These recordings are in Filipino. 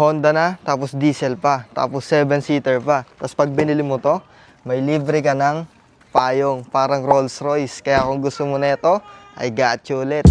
Honda na, tapos diesel pa, tapos 7-seater pa. Tapos pag binili mo to, may libre ka ng payong, parang Rolls Royce. Kaya kung gusto mo na ito, I got you ulit.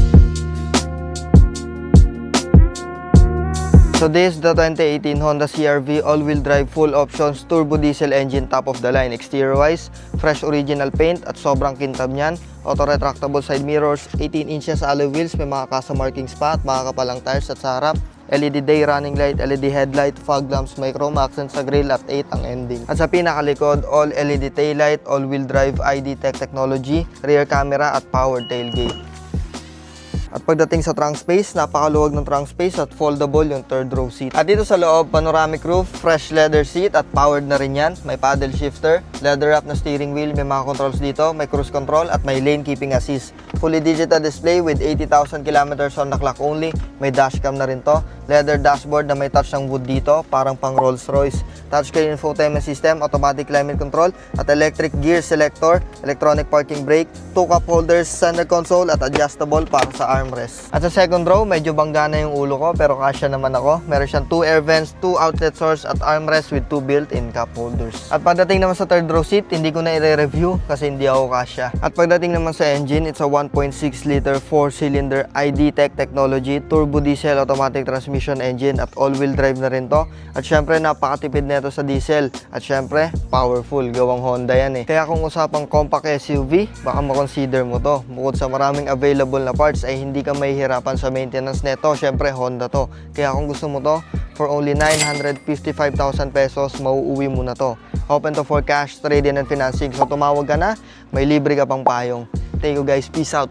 So this is the 2018 Honda CR-V all-wheel drive full options turbo diesel engine, top of the line. Exterior wise, fresh original paint at sobrang kintab niyan. Auto retractable side mirrors, 18 inches alloy wheels, may mga custom marking spot, mga kapalang tires at sa harap. LED day running light, LED headlight, fog lamps, may chrome accent sa grille at 8 ang ending. At sa pinakalikod, all LED taillight, all-wheel drive ID Tech technology, rear camera at powered tailgate. At pagdating sa trunk space, napakaluwag ng trunk space at foldable yung third row seat. At dito sa loob, panoramic roof, fresh leather seat at powered na rin yan. May paddle shifter, leather wrap na steering wheel, may mga controls dito, may cruise control at may lane keeping assist. Fully digital display with 80,000 kilometers on the clock only. May dashcam na rin to. Leather dashboard na may touch ng wood dito, parang pang Rolls Royce. Touchscreen infotainment system, automatic climate control at electric gear selector, electronic parking brake, 2 cup holders, center console at adjustable para sa armrest. At sa second row, medyo bangga na yung ulo ko pero kasya naman ako. Meron siyang 2 air vents, 2 outlet source at armrest with 2 built-in cup holders. At pagdating naman sa third row seat, hindi ko na i-review kasi hindi ako kasya. At pagdating naman sa engine, it's a 1.6 liter 4-cylinder ID Tech technology, turbo diesel automatic transmission engine at all-wheel drive na rin to. At syempre napakatipid nito sa diesel. At syempre, powerful, gawang Honda yan eh. Kaya kung usapang compact SUV, baka makonsider mo to. Bukod sa maraming available na parts ay hindi ka mahihirapan sa maintenance neto. Syempre, Honda to. Kaya kung gusto mo to, for only 955,000 pesos, mauuwi mo na to. Open to for cash, trade-in and financing. So tumawag ka na, may libre ka pang payong. Thank you guys, peace out.